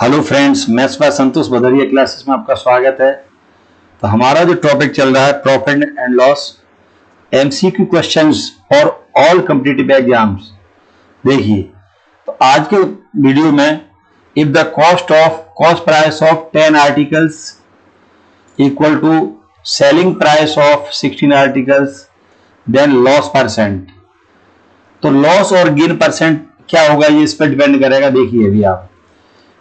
Hello friends, maths by Santosh Bhadauria classes में आपका स्वागत है। तो हमारा जो टॉपिक चल रहा है profit and loss MCQ questions for all competitive exams. देखिए, तो आज के वीडियो में if the cost price of 10 articles equal to selling price of 16 articles then loss percent. तो लॉस और गेन परसेंट क्या होगा ये इस पर डिपेंड करेगा। देखिए अभी आप,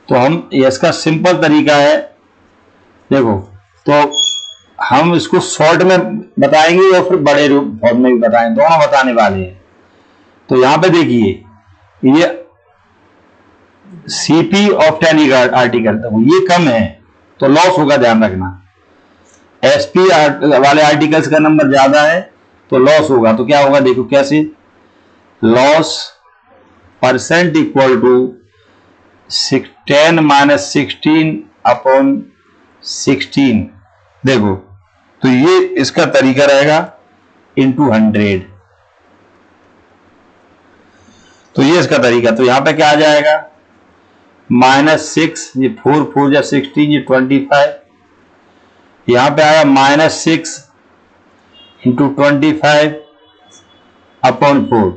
तो हम इसका सिंपल तरीका है, देखो, तो हम इसको शॉर्ट में बताएंगे और फिर बड़े रूप फॉर्म में भी बताएंगे, दोनों बताने वाले हैं। तो यहां पे देखिए, ये सीपी ऑफ 10 आर्टिकल, तो ये कम है तो लॉस होगा, ध्यान रखना। एसपी वाले आर्टिकल्स का नंबर ज्यादा है तो लॉस होगा। तो क्या होगा, देखो कैसे, loss percent equal to 10 minus 16 upon 16। देखो, तो ये इसका तरीका रहेगा इंटू 100। तो ये इसका तरीका, तो यहां पे क्या आ जाएगा, -6, ये 4 4 या 16, ये 25। यहां पे आया -6 इंटू 25 अपॉन 4।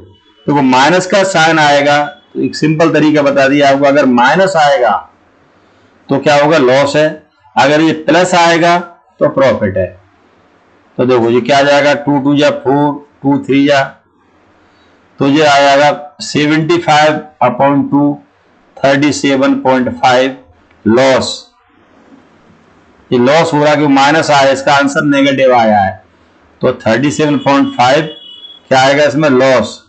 तो माइनस का साइन आएगा, तो एक सिंपल तरीका बता दिया आपको, अगर माइनस आएगा तो क्या होगा, लॉस है। अगर ये प्लस आएगा तो प्रॉफिट है। तो देखो ये क्या आ जाएगा, 2 2 या 4, 2 3 या, तो ये आ जाएगा 75 अपॉन 2, 37.5 लॉस। ये लॉस हो रहा है कि माइनस आया, इसका आंसर नेगेटिव आया है, तो 37.5 क्या आएगा इसमें, लॉस।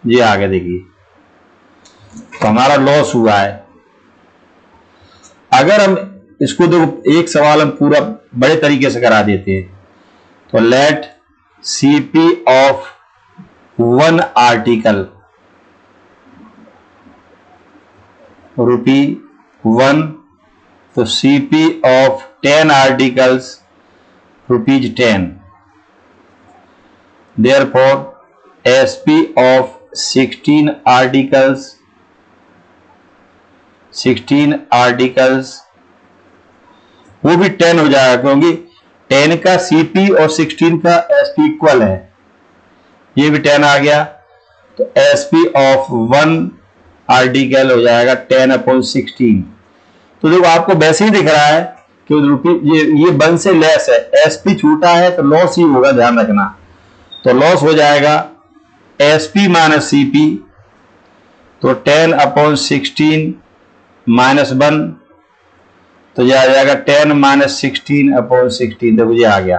ये आगे देखिए, तो हमारा लॉस हुआ है। अगर हम इसको देखो, एक सवाल हम पूरा बड़े तरीके से करा देते हैं। तो लेट सीपी ऑफ 1 आर्टिकल ₹1, तो CP of 10 articles ₹10। Therefore SP of 16 articles वो भी 10 हो जाएगा, क्योंकि 10 का सीपी और 16 का एसपी इक्वल है। ये भी 10 आ गया, तो एसपी ऑफ 1 आर्टिकल हो जाएगा 10 अपॉन 16। तो देखो आपको वैसे ही दिख रहा है कि ये 1 से लेस है, एसपी छोटा है तो लॉस ही होगा, ध्यान रखना। तो लॉस हो जाएगा एसपी माइनस सीपी, तो 10 अपॉन 16 माइनस 1, तो यह आ जाएगा 10 माइनस 16 अपॉन 16। देखो ये आ गया।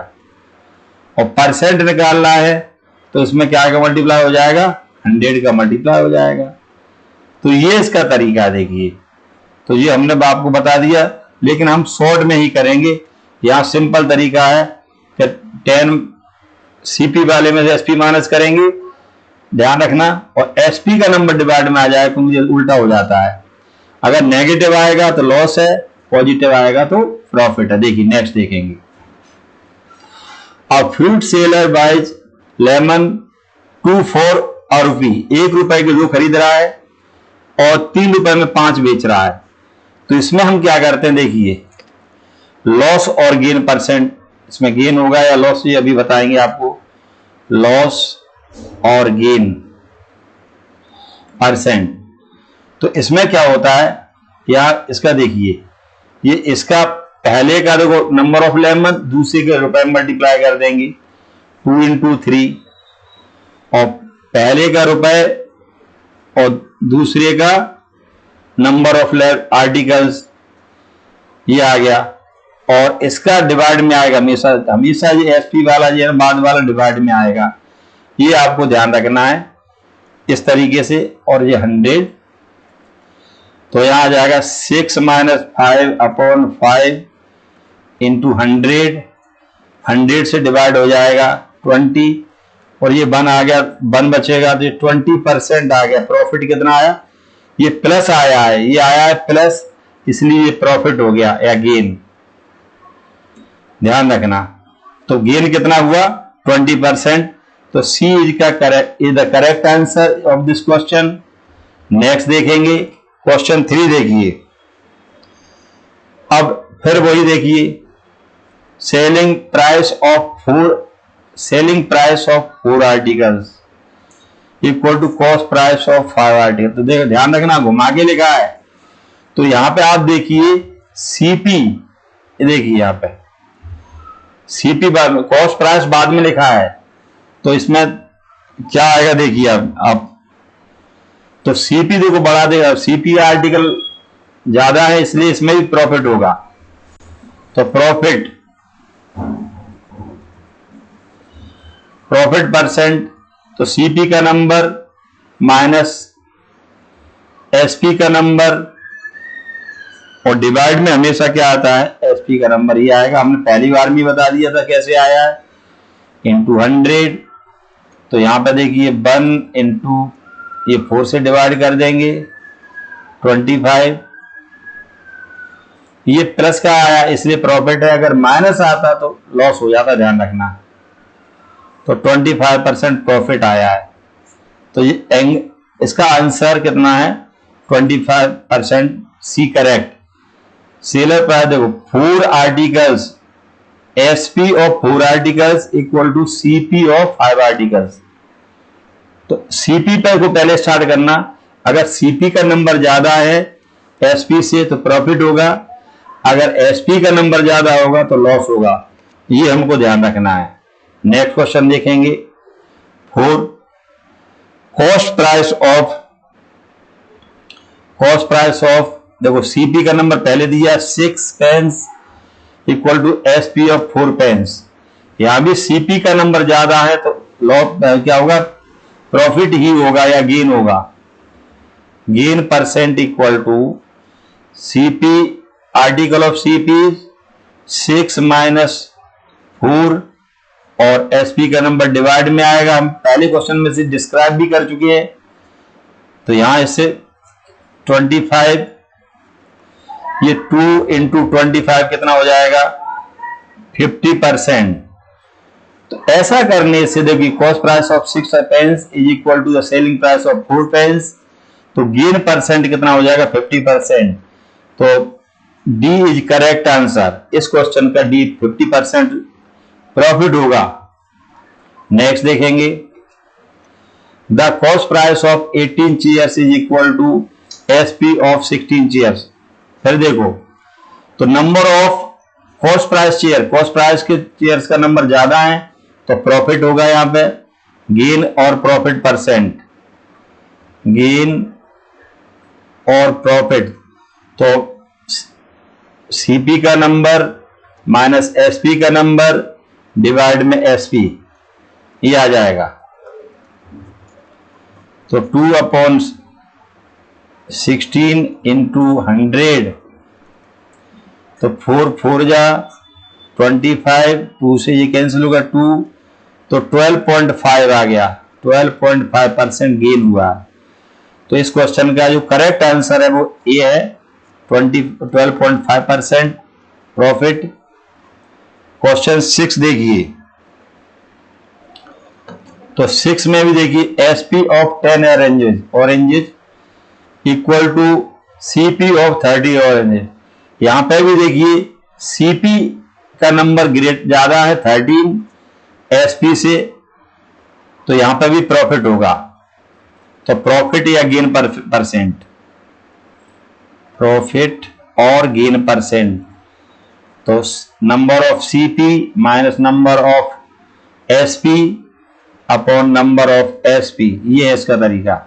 और परसेंट निकालना है तो इसमें क्या आएगा, मल्टीप्लाई हो जाएगा, 100 का मल्टीप्लाई हो जाएगा। तो ये इसका तरीका देखिए। तो ये हमने आपको बता दिया, लेकिन हम शॉर्ट में ही करेंगे। यहां सिंपल तरीका है कि 10 सीपी वाले में से एसपी माइनस करेंगे, ध्यान रखना, और एसपी का नंबर डिवाइड में आ जाएगा, क्योंकि ये उल्टा हो जाता है। अगर नेगेटिव आएगा तो लॉस है, पॉजिटिव आएगा तो प्रॉफिट है। देखिए नेक्स्ट देखेंगे। A fruit seller buys lemon 2 for ₹1, ₹1 के 2 खरीद रहा है और ₹3 में 5 बेच रहा है। तो इसमें हम क्या करते हैं, देखिए, लॉस और गेन परसेंट, इसमें गेन होगा या लॉस, ये अभी बताएंगे आपको। लॉस और गेन परसेंट, तो इसमें क्या होता है यार, इसका देखिए, ये इसका पहले का देखो नंबर ऑफ लेमन, दूसरे के रुपए में मल्टीप्लाई कर देंगे, 2 into 3, और पहले का रुपए और दूसरे का नंबर ऑफ आर्टिकल्स, ये आ गया। और इसका डिवाइड में आएगा, हमेशा ये एसपी वाला, ये बाद वाला डिवाइड में आएगा। ये आपको ध्यान रखना है इस तरीके से। और ये 100, तो यहां आ जाएगा 6 माइनस 5 अपॉन 5 इंटू 100। 100 से डिवाइड हो जाएगा 20, और ये 1 आ गया, 1 बचेगा, तो 20% आ गया। प्रॉफिट कितना आया, ये प्लस आया है, ये आया है प्लस, इसलिए ये प्रॉफिट हो गया या गेन, ध्यान रखना। तो गेन कितना हुआ, 20%। तो C is the correct answer of this question. Next देखेंगे क्वेश्चन 3। देखिए, अब फिर वही देखिए, selling price of 4 articles equal to cost price of 5 article. तो देखो ध्यान रखना, घुमा के लिखा है। तो यहां पे आप देखिए सीपी, देखिए यहां पे सीपी बाद, कॉस्ट प्राइस बाद में लिखा है, तो इसमें क्या आएगा देखिए आप तो सीपी देखो बढ़ा देगा, सीपी आर्टिकल ज्यादा है इसलिए इसमें भी प्रॉफिट होगा। तो प्रॉफिट परसेंट, तो सीपी का नंबर माइनस एसपी का नंबर, और डिवाइड में हमेशा क्या आता है, एसपी का नंबर ही आएगा। हमने पहली बार भी बता दिया था कैसे आया है, इंटू 100। तो यहां पर देखिए 1 इंटू ये 4 से डिवाइड कर देंगे 25, ये प्लस का आया इसलिए प्रॉफिट है, अगर माइनस आता तो लॉस हो जाता, ध्यान रखना। तो 25% प्रॉफिट आया है। तो ये इसका आंसर कितना है, 25%, सी करेक्ट। सेलर प्राइस देखो 4 articles, SP of 4 articles equal to CP of 5 articles. तो सीपी पर को पहले स्टार्ट करना, अगर सीपी का नंबर ज्यादा है एसपी से तो प्रॉफिट होगा, अगर एसपी का नंबर ज्यादा होगा तो लॉस होगा, ये हमको ध्यान रखना है। नेक्स्ट क्वेश्चन देखेंगे 4, कॉस्ट प्राइस ऑफ देखो सीपी का नंबर पहले दिया 6 pence equal to SP of 4 pence. यहां भी सीपी का नंबर ज्यादा है तो लॉस क्या होगा, प्रॉफिट ही होगा या गेन होगा। Gain percent equal to CP article of CP 6 minus 4 और एसपी का नंबर डिवाइड में आएगा। हम पहले क्वेश्चन में से डिस्क्राइब भी कर चुके हैं। तो यहां इससे 25, ये 2 इंटू 25 कितना हो जाएगा, 50%। तो ऐसा करने से देखिए cost price of 6 pence is equal to the selling price of 4 pence, तो गेन परसेंट कितना हो जाएगा, 50%। तो डी इज करेक्ट आंसर, इस क्वेश्चन का डी 50% प्रॉफिट होगा। नेक्स्ट देखेंगे, the cost price of 18 chairs is equal to SP of 16 chairs. फिर देखो तो नंबर ऑफ कॉस्ट प्राइस के चेयर्स का नंबर ज्यादा है तो प्रॉफिट होगा यहां पे, गेन और प्रॉफिट परसेंट, गेन और प्रॉफिट। तो सीपी का नंबर माइनस एसपी का नंबर डिवाइड में एसपी, ये आ जाएगा। तो 2/16 इंटू 100, तो 4 जा 25, 2 से ये कैंसिल होगा 2, तो 12.5 आ गया, 12.5% गेन हुआ। तो इस क्वेश्चन का जो करेक्ट आंसर है वो ए है, 12.5% प्रॉफिट। क्वेश्चन 6 देखिए, तो 6 में भी देखिए SP of 10 oranges equal to CP of 30 oranges. यहां पे भी देखिए सीपी का नंबर ज्यादा है 13 एसपी से, तो यहां पे भी प्रॉफिट होगा। तो प्रॉफिट या गेन परसेंट, प्रॉफिट और गेन परसेंट। तो number of CP minus number of SP upon number of SP, ये है इसका तरीका,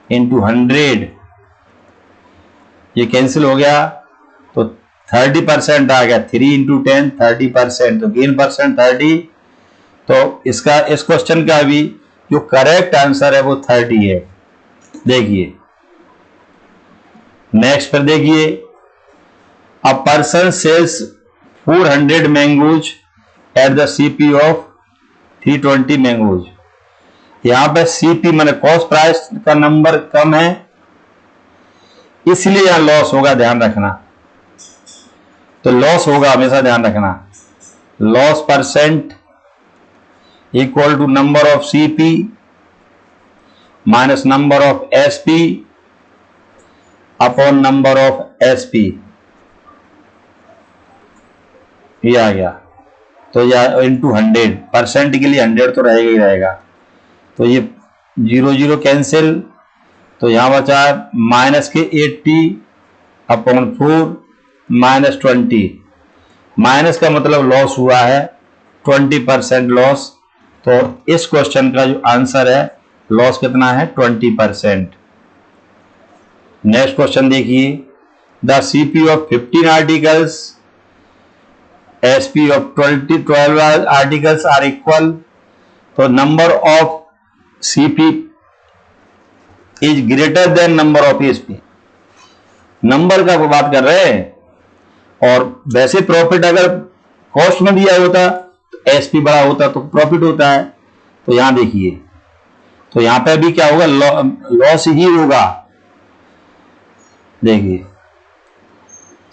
इंटू 100, ये कैंसिल हो गया तो 30% आ गया, 3 इंटू 10 30%, तो गेन परसेंट 30। तो इसका इस क्वेश्चन का भी जो करेक्ट आंसर है वो 30 है। देखिए नेक्स्ट पर देखिए, a person sells 400 mangoes at the CP of 320 mangoes. यहां पे सीपी माने कॉस्ट प्राइस का नंबर कम है इसलिए यहां लॉस होगा, ध्यान रखना। तो लॉस होगा हमेशा ध्यान रखना, loss percent equal to number of CP minus number of SP upon number of SP. ये आ गया, तो या इंटू 100%, के लिए 100 तो रहेगा ही रहेगा, तो ये 0 0 कैंसिल, तो यहां बचा माइनस के 80/4 -20, माइनस का मतलब लॉस हुआ है 20% लॉस, तो इस क्वेश्चन का जो आंसर है लॉस कितना है 20%। नेक्स्ट क्वेश्चन देखिए, the CP of 15 articles SP of 12 articles are equal, तो number of CP is greater than number of SP, number का बात कर रहे हैं, और वैसे प्रॉफिट अगर कॉस्ट में दिया होता तो एसपी बड़ा होता तो प्रॉफिट होता है, तो यहां देखिए, तो यहां पे भी क्या होगा, लॉस ही होगा। देखिए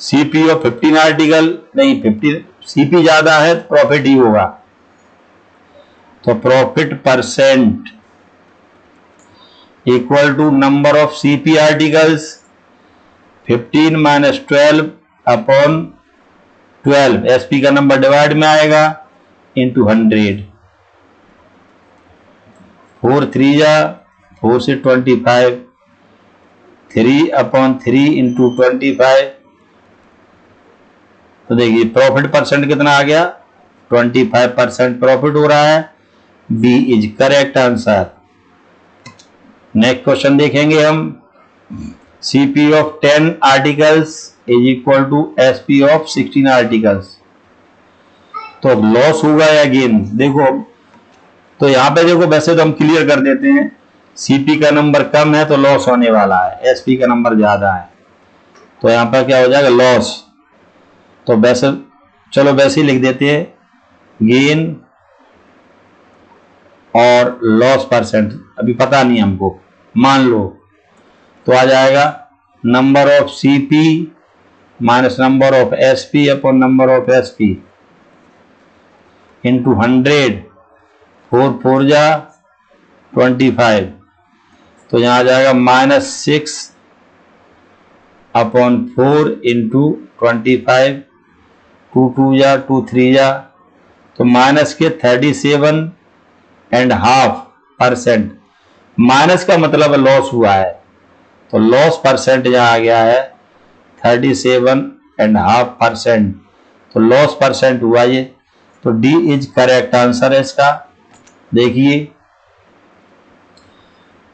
सीपी ऑफ 15 आर्टिकल नहीं, 50 सीपी ज्यादा है प्रॉफिट ही होगा, तो profit percent equal to number of CP articles 15 - 12/12, SP का नंबर डिवाइड में आएगा इंटू 100, 4 3 जा 4 से 25, 3/3 इंटू 25, तो देखिए प्रॉफिट परसेंट कितना आ गया, 25% प्रॉफिट हो रहा है, B is correct answer. Next question देखेंगे हम, CP of 10 articles is equal to SP of 16 articles, तो लॉस होगा या गेन, देखो तो यहां पे देखो वैसे तो हम क्लियर कर देते हैं, सीपी का नंबर कम है तो लॉस होने वाला है, एसपी का नंबर ज्यादा है, तो यहां पर क्या हो जाएगा लॉस, तो वैसे चलो वैसे ही लिख देते हैं, गेन और लॉस परसेंट अभी पता नहीं हमको, मान लो तो आ जाएगा number of CP minus number of SP upon number of SP into 100, 4 4 जा 25, तो यहां आ जाएगा -6/4 इंटू 25, 2 2 जा 2 3 जा, तो माइनस के 37.5%, माइनस का मतलब लॉस हुआ है, तो लॉस परसेंट यहां आ गया है 37.5%, तो लॉस परसेंट हुआ ये, तो डी इज करेक्ट आंसर है इसका। देखिए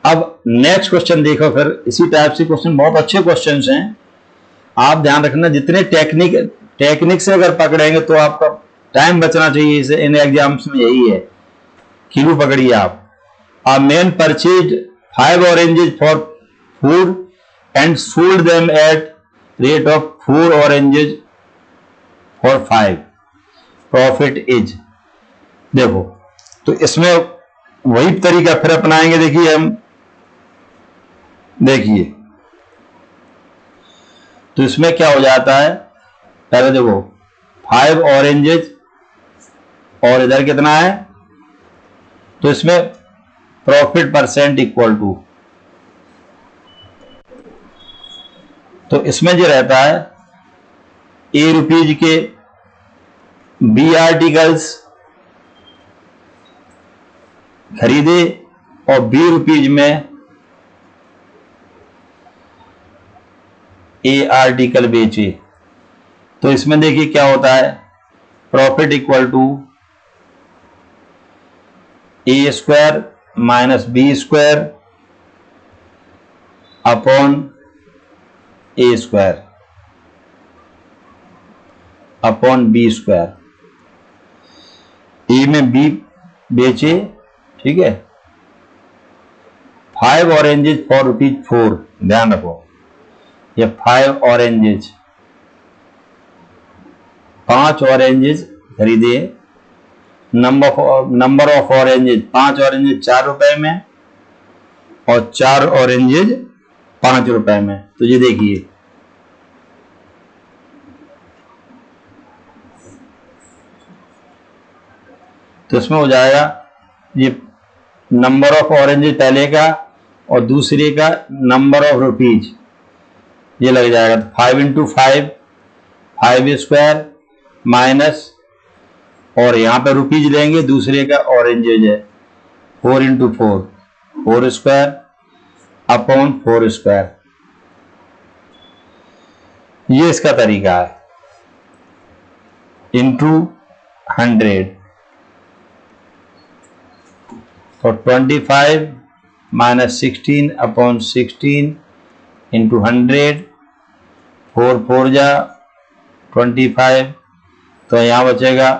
अब नेक्स्ट क्वेश्चन देखो, फिर इसी टाइप से क्वेश्चन, बहुत अच्छे क्वेश्चंस हैं, आप ध्यान रखना, जितने टेक्निक से अगर पकड़ेंगे तो आपका टाइम बचना चाहिए, इसे इन एग्जाम्स में यही है, किलो पकड़िए आप। A man purchased 5 oranges for food and sold them at rate of 4 oranges for 5. Profit is, देखो तो इसमें वही तरीका फिर अपनाएंगे, देखिए हम, देखिए तो इसमें क्या हो जाता है, पहले देखो 5 ऑरेंजेस और इधर कितना है, तो इसमें प्रॉफिट परसेंट इक्वल टू, तो इसमें जो रहता है ए रुपीज के बी आर्टिकल्स खरीदे और बी रुपीज में ए आर्टिकल बेचे, तो इसमें देखिए क्या होता है, profit equal to A square minus B square upon A square upon B square, A में बी बेचे, ठीक है, 5 ऑरेंजेस फॉर ₹4, ध्यान रखो ये 5 ऑरेंजेस, 5 ऑरेंजेस खरीदे, नंबर ऑफ ऑरेंजेस 5 ऑरेंजेस 4 रुपए में और 4 ऑरेंजेस 5 रुपए में, तो ये देखिए तो इसमें हो जाएगा ये नंबर ऑफ ऑरेंजेस पहले का और दूसरे का नंबर ऑफ रुपीज, ये लग जाएगा, तो 5 × 5 5 स्क्वायर माइनस, और यहां पे रुपीज लेंगे, दूसरे का ऑरेंजेज है, 4 इंटू 4, 4 स्क्वायर अपॉन 4 स्क्वायर। ये इसका तरीका है, इंटू 100, तो 25 माइनस 16 अपॉन 16 इंटू 100, 4 4 जा 25, तो यहां बचेगा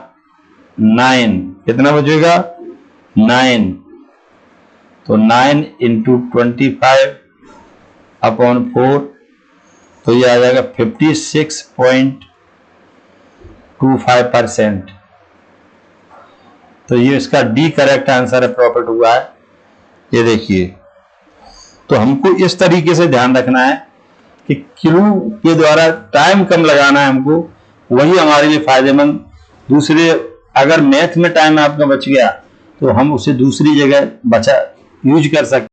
9, कितना बचेगा 9, तो 9 इंटू 25 अपॉन 4, तो ये आ जाएगा 56.25%। तो ये इसका डी करेक्ट आंसर है, प्रॉफिट हुआ है। ये देखिए, तो हमको इस तरीके से ध्यान रखना है कि क्यू के द्वारा टाइम कम लगाना है हमको, वही हमारे लिए फायदेमंद। दूसरे अगर मैथ में टाइम आपका बच गया तो हम उसे दूसरी जगह यूज कर सकते हैं।